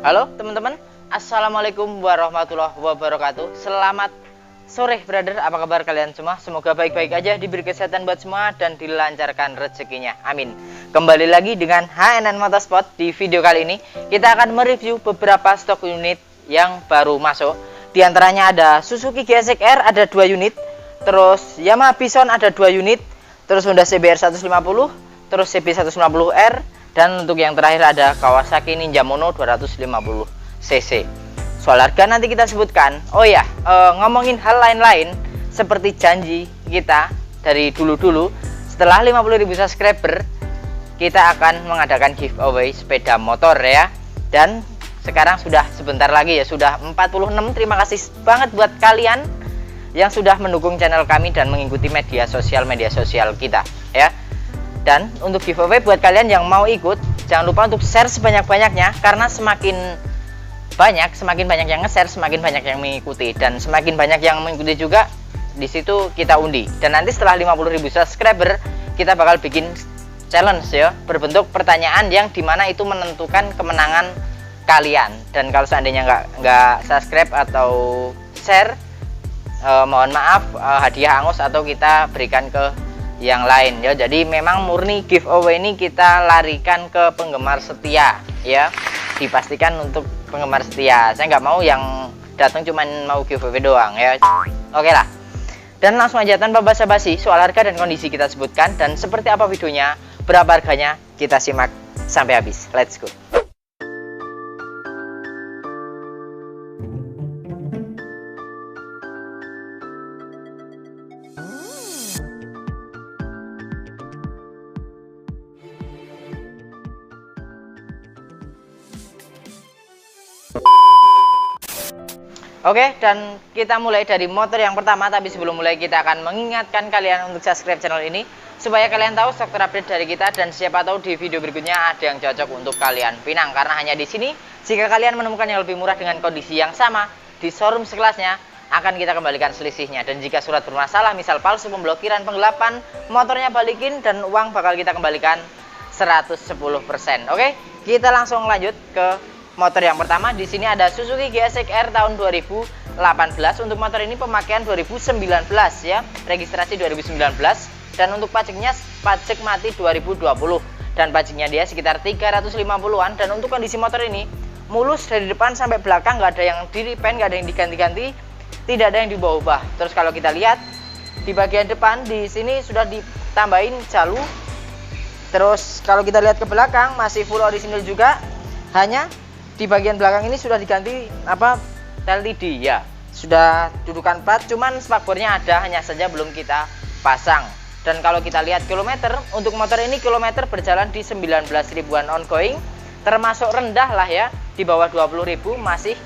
Halo teman-teman, Assalamualaikum warahmatullahi wabarakatuh. Selamat sore brother, apa kabar kalian semua? Semoga baik-baik aja, diberi kesehatan buat semua dan dilancarkan rezekinya, amin. Kembali lagi dengan HNN Motorsport. Di video kali ini kita akan mereview beberapa stok unit yang baru masuk. Di antaranya ada Suzuki GSX-R ada 2 unit, terus Yamaha Bison ada 2 unit, terus Honda CBR 150, terus CB 150R, dan untuk yang terakhir ada Kawasaki Ninja Mono 250cc. Soal harga nanti kita sebutkan. Oh ya, ngomongin hal lain-lain seperti janji kita dari dulu-dulu, setelah 50.000 subscriber kita akan mengadakan giveaway sepeda motor ya. Dan sekarang sudah sebentar lagi ya, sudah 46. Terima kasih banget buat kalian yang sudah mendukung channel kami dan mengikuti media sosial kita ya. Dan untuk giveaway buat kalian yang mau ikut, jangan lupa untuk share sebanyak-banyaknya, karena semakin banyak yang nge-share, semakin banyak yang mengikuti, dan semakin banyak yang mengikuti juga di situ kita undi. Dan nanti setelah 50.000 subscriber kita bakal bikin challenge ya, berbentuk pertanyaan yang dimana itu menentukan kemenangan kalian. Dan kalau seandainya nggak subscribe atau share, mohon maaf, hadiah angus atau kita berikan ke yang lain ya. Jadi memang murni giveaway ini kita larikan ke penggemar setia ya, dipastikan untuk penggemar setia. Saya nggak mau yang datang cuman mau giveaway doang ya. Oke lah, dan langsung aja tanpa basa-basi, soal harga dan kondisi kita sebutkan, dan seperti apa videonya, berapa harganya, kita simak sampai habis. Let's go. Oke, dan kita mulai dari motor yang pertama. Tapi sebelum mulai, kita akan mengingatkan kalian untuk subscribe channel ini supaya kalian tahu stok terupdate dari kita, dan siapa tahu di video berikutnya ada yang cocok untuk kalian pinang. Karena hanya di sini, jika kalian menemukan yang lebih murah dengan kondisi yang sama di showroom sekelasnya, akan kita kembalikan selisihnya. Dan jika surat bermasalah, misal palsu, pemblokiran, penggelapan, motornya balikin dan uang bakal kita kembalikan 110%. Oke, kita langsung lanjut ke motor yang pertama. Di sini ada Suzuki GSX-R tahun 2018. Untuk motor ini pemakaian 2019 ya, registrasi 2019, dan untuk pajaknya pajak mati 2020, dan pajaknya dia sekitar 350-an. Dan untuk kondisi motor ini mulus dari depan sampai belakang, nggak ada yang di repaint, nggak ada yang diganti-ganti, tidak ada yang diubah-ubah. Terus kalau kita lihat di bagian depan, di sini sudah ditambahin jalu. Terus kalau kita lihat ke belakang masih full original juga, hanya di bagian belakang ini sudah diganti LTD ya, sudah dudukan plat, cuman spakbornya ada, hanya saja belum kita pasang. Dan kalau kita lihat kilometer, untuk motor ini kilometer berjalan di 19 ribuan ongoing, termasuk rendah lah ya, di bawah 20.000, masih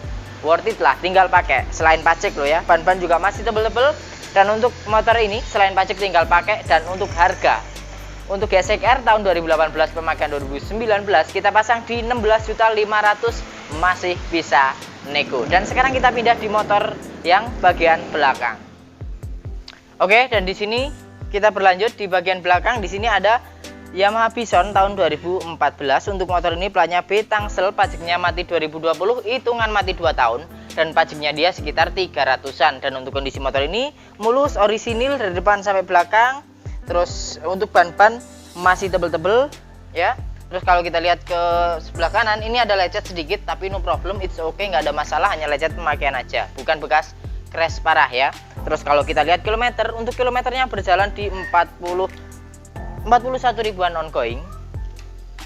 worth it lah, tinggal pakai. Selain pajak loh ya, ban-ban juga masih tebel-tebel. Dan untuk motor ini selain pajak tinggal pakai. Dan untuk harga, untuk GSX-R tahun 2018 pemakaian 2019 kita pasang di 16.500.000, masih bisa nego. Dan sekarang kita pindah di motor yang bagian belakang. Oke, dan di sini kita berlanjut di bagian belakang. Di sini ada Yamaha Bison tahun 2014. Untuk motor ini platnya B Tangsel, pajaknya mati 2020, hitungan mati 2 tahun, dan pajaknya dia sekitar 300-an. Dan untuk kondisi motor ini mulus orisinil dari depan sampai belakang. Terus untuk ban-ban masih tebel-tebel ya. Terus kalau kita lihat ke sebelah kanan, ini ada lecet sedikit, tapi no problem, it's okay, nggak ada masalah, hanya lecet pemakaian aja, bukan bekas crash parah ya. Terus kalau kita lihat kilometer, untuk kilometernya berjalan di 41 ribuan ongoing.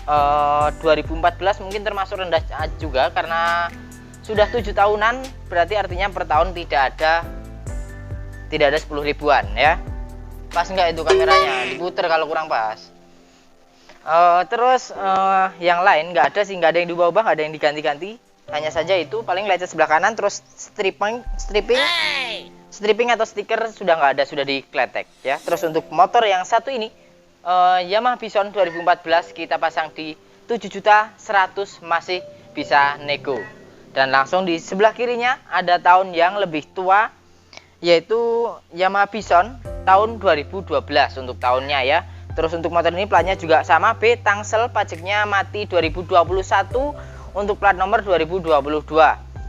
2014 mungkin termasuk rendah juga, karena sudah 7 tahunan, berarti artinya per tahun tidak ada 10 ribuan ya. Pas nggak itu kameranya, diputer kalau kurang pas. Terus yang lain nggak ada sih, nggak ada yang diubah-ubah, nggak ada yang diganti-ganti, hanya saja itu paling lecet sebelah kanan. Terus stripping atau stiker sudah nggak ada, sudah dikletek ya. Terus untuk motor yang satu ini, Yamaha Bison 2014, kita pasang di 7.100.000, masih bisa nego. Dan langsung di sebelah kirinya ada tahun yang lebih tua, yaitu Yamaha Bison tahun 2012 untuk tahunnya ya. Terus untuk motor ini platnya juga sama B Tangsel, pajaknya mati 2021, untuk plat nomor 2022.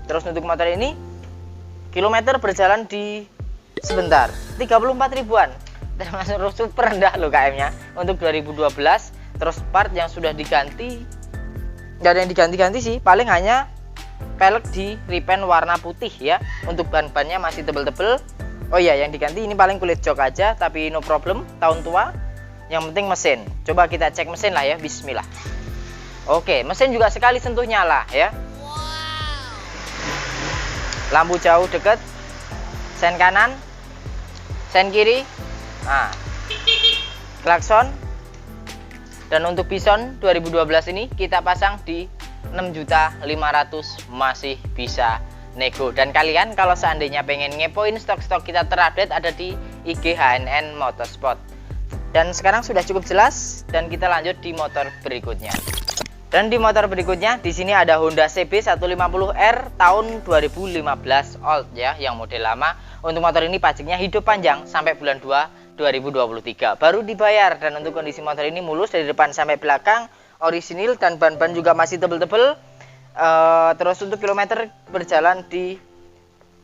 Terus untuk motor ini kilometer berjalan di sebentar 34 ribuan, termasuk super rendah loh KM-nya untuk 2012. Terus part yang sudah diganti nggak ada yang diganti-ganti sih, paling hanya pelek di repaint warna putih ya. Untuk ban-bannya masih tebel-tebel. Oh iya, yang diganti ini paling kulit jok aja, tapi no problem, tahun tua. Yang penting mesin. Coba kita cek mesin lah ya, bismillah. Oke, mesin juga sekali sentuh nyala ya. Lampu jauh deket, sen kanan, sen kiri, nah, klakson. Dan untuk Bison 2012 ini kita pasang di 6.500.000, masih bisa nego. Dan kalian kalau seandainya pengen ngepoin stok-stok kita terupdate, ada di IG HNN Motorsport. Dan sekarang sudah cukup jelas, dan kita lanjut di motor berikutnya. Dan di motor berikutnya di sini ada Honda CB 150R tahun 2015 old ya, yang model lama. Untuk motor ini pajaknya hidup panjang sampai bulan 2 2023 baru dibayar. Dan untuk kondisi motor ini mulus dari depan sampai belakang, orisinil, dan ban-ban juga masih tebel-tebel. Terus untuk kilometer berjalan di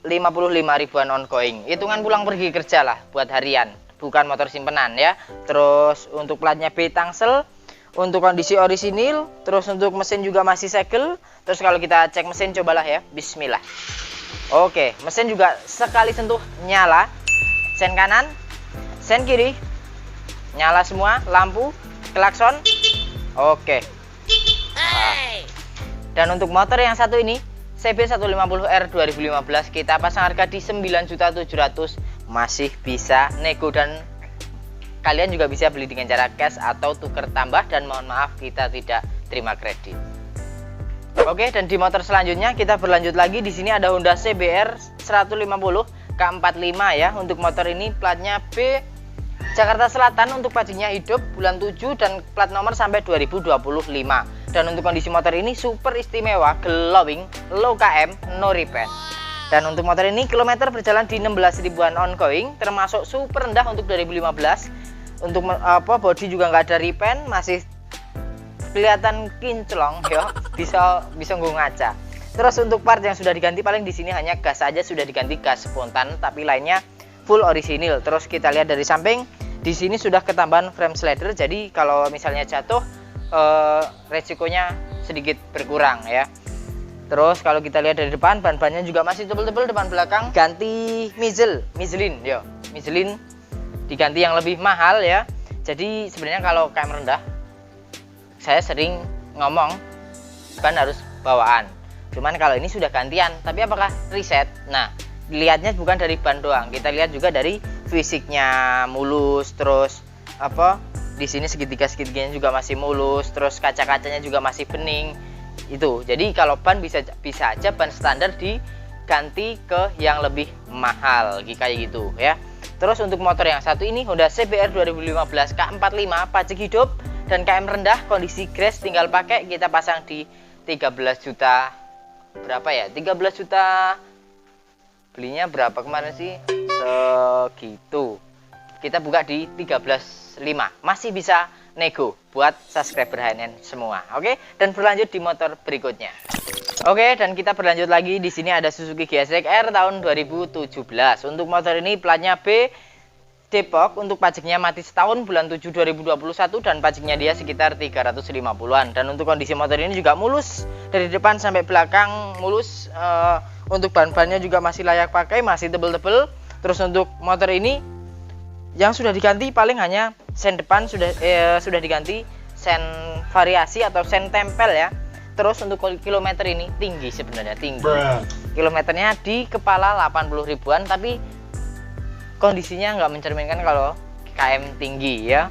55 ribuan ongoing. Hitungan pulang pergi kerja lah buat harian, bukan motor simpenan ya. Terus untuk platnya B Tangsel. Untuk kondisi orisinil, terus untuk mesin juga masih segel. Terus kalau kita cek mesin, cobalah ya, bismillah. Oke, mesin juga sekali sentuh nyala. Sen kanan, sen kiri, nyala semua, lampu, klakson. Oke. Dan untuk motor yang satu ini, CB 150R 2015, kita pasang harga di 9.700.000, masih bisa nego. Dan kalian juga bisa beli dengan cara cash atau tuker tambah, dan mohon maaf kita tidak terima kredit. Oke, dan di motor selanjutnya kita berlanjut lagi. Di sini ada Honda CBR 150 K45 ya. Untuk motor ini platnya B Jakarta Selatan, untuk pajaknya hidup bulan 7 dan plat nomor sampai 2025. Dan untuk kondisi motor ini super istimewa, glowing, low KM, no repaint. Dan untuk motor ini kilometer berjalan di 16 ribuan ongoing, termasuk super rendah untuk 2015. Untuk body juga nggak ada repaint, masih kelihatan kinclong ya, bisa nggo ngaca. Terus untuk part yang sudah diganti, paling di sini hanya gas aja sudah diganti gas spontan, tapi lainnya full orisinil. Terus kita lihat dari samping, di sini sudah ketambahan frame slider, jadi kalau misalnya jatuh resikonya sedikit berkurang ya. Terus kalau kita lihat dari depan, ban-bannya juga masih tebel-tebel depan belakang. Ganti Michelin ya, Michelin diganti yang lebih mahal ya. Jadi sebenarnya kalau KM rendah, saya sering ngomong ban harus bawaan. Cuman kalau ini sudah gantian, tapi apakah reset? Nah, lihatnya bukan dari ban doang, kita lihat juga dari fisiknya mulus. Terus di sini segitiga-segitiganya juga masih mulus. Terus kaca-kacanya juga masih bening. Itu. Jadi kalau ban bisa aja ban standar diganti ke yang lebih mahal kayak gitu ya. Terus untuk motor yang satu ini Honda CBR 2015 K45 pajak hidup dan KM rendah, kondisi grass, tinggal pakai. Kita pasang di 13 juta berapa ya? 13 juta. Belinya berapa kemarin sih? Segitu. Kita buka di 13.5. Masih bisa nego buat subscriber HNN semua. Oke, dan berlanjut di motor berikutnya. Oke, dan kita berlanjut lagi. Di sini ada Suzuki GSX R tahun 2017. Untuk motor ini platnya B Depok, untuk pajaknya mati setahun bulan 7 2021 dan pajaknya dia sekitar 350-an. Dan untuk kondisi motor ini juga mulus dari depan sampai belakang, mulus. Untuk ban-bannya juga masih layak pakai, masih tebel-tebel. Terus untuk motor ini yang sudah diganti paling hanya sen depan sudah diganti sen variasi atau sen tempel ya. Terus untuk kilometer ini tinggi, sebenarnya tinggi. Kilometernya di kepala 80 ribuan, tapi kondisinya nggak mencerminkan kalau KM tinggi ya.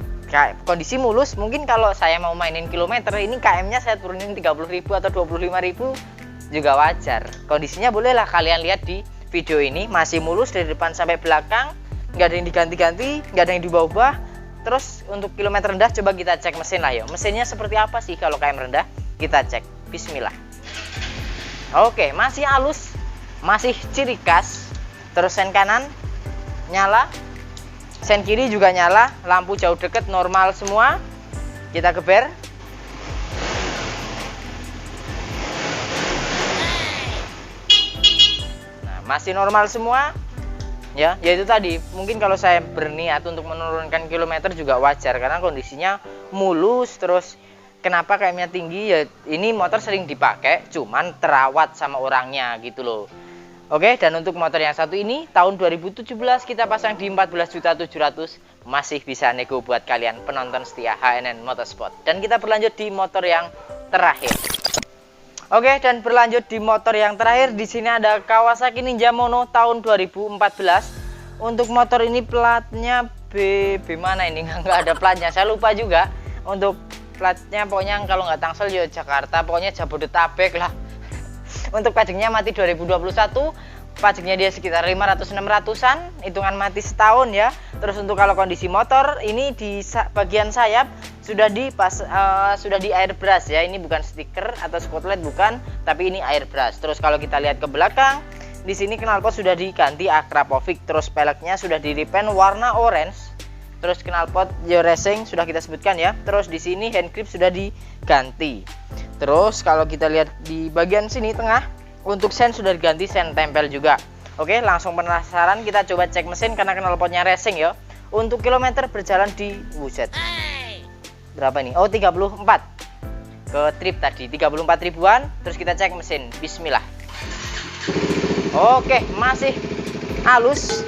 Kondisi mulus, mungkin kalau saya mau mainin kilometer ini KM-nya saya turunin 30 ribu atau 25 ribu juga wajar. Kondisinya bolehlah kalian lihat di video ini, masih mulus dari depan sampai belakang, nggak ada yang diganti-ganti, nggak ada yang diubah-ubah. Terus untuk kilometer rendah coba kita cek mesin lah ya. Mesinnya seperti apa sih kalau KM rendah? Kita cek, bismillah. Oke, masih halus, masih ciri khas. Terus sen kanan nyala, sen kiri juga nyala, lampu jauh deket normal semua. Kita geber. masih normal semua. Ya, yaitu tadi mungkin kalau saya berniat untuk menurunkan kilometer juga wajar karena kondisinya mulus. Terus kenapa kayaknya tinggi ya, ini motor sering dipakai cuman terawat sama orangnya gitu loh. Oke, dan untuk motor yang satu ini tahun 2017 kita pasang di 14.700.000, masih bisa nego buat kalian penonton setia HNN Motorsport. Dan kita berlanjut di motor yang terakhir. Oke, dan berlanjut di motor yang terakhir, di sini ada Kawasaki Ninja Mono tahun 2014. Untuk motor ini platnya B mana ini? Nggak ada platnya, saya lupa juga. Untuk platnya pokoknya kalau nggak Tangsel ya Jakarta, pokoknya Jabodetabek lah. Untuk pajaknya mati 2021, pajaknya dia sekitar 500-600an, hitungan mati setahun ya. Terus untuk kalau kondisi motor ini di bagian sayap sudah di airbrush ya. Ini bukan stiker atau spotlight, bukan, tapi ini airbrush. Terus kalau kita lihat ke belakang, di sini knalpot sudah diganti Akrapovic. Terus peleknya sudah di repaint warna orange. Terus knalpot Yo Racing sudah kita sebutkan ya. Terus di sini hand grip sudah diganti. Terus kalau kita lihat di bagian sini tengah, untuk sen sudah diganti, sen tempel juga. Oke, langsung penasaran kita coba cek mesin karena knalpotnya racing ya. Untuk kilometer berjalan di wuset. Berapa ini? Oh, 34. Ke trip tadi 34 ribuan. Terus kita cek mesin. Bismillah. Oke, masih halus.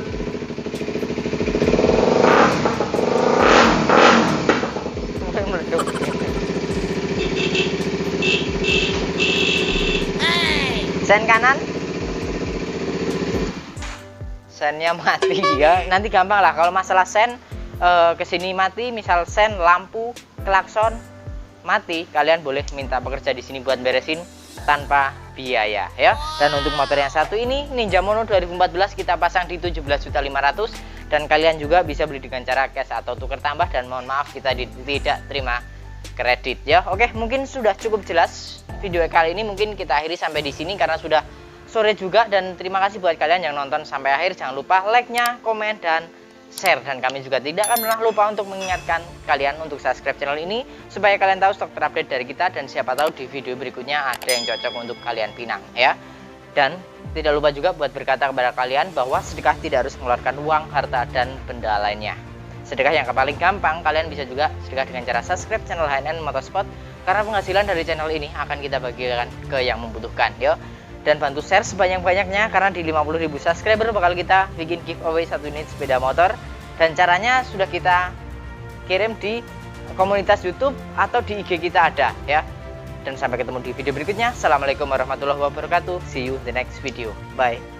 Sen kanan, sennya mati ya. Nanti gampang lah kalau masalah sen, kesini mati, misal sen, lampu, klakson mati, kalian boleh minta pekerja di sini buat beresin tanpa biaya ya. Dan untuk motor yang satu ini Ninja Mono 2014 kita pasang di 17.500.000, dan kalian juga bisa beli dengan cara cash atau tuker tambah, dan mohon maaf kita tidak terima kredit ya. Oke, mungkin sudah cukup jelas video kali ini, mungkin kita akhiri sampai di sini karena sudah sore juga. Dan terima kasih buat kalian yang nonton sampai akhir. Jangan lupa like-nya, komen, dan share. Dan kami juga tidak akan pernah lupa untuk mengingatkan kalian untuk subscribe channel ini supaya kalian tahu stok terupdate dari kita, dan siapa tahu di video berikutnya ada yang cocok untuk kalian pinang ya. Dan tidak lupa juga buat berkata kepada kalian bahwa sedekah tidak harus mengeluarkan uang, harta, dan benda lainnya. Sedekah yang paling gampang, kalian bisa juga sedekah dengan cara subscribe channel HNN Motorsport, karena penghasilan dari channel ini akan kita bagikan ke yang membutuhkan ya. Dan bantu share sebanyak-banyaknya karena di 50.000 subscriber bakal kita bikin giveaway 1 unit sepeda motor, dan caranya sudah kita kirim di komunitas YouTube atau di IG kita ada ya. Dan sampai ketemu di video berikutnya. Assalamualaikum warahmatullahi wabarakatuh. See you the next video. Bye.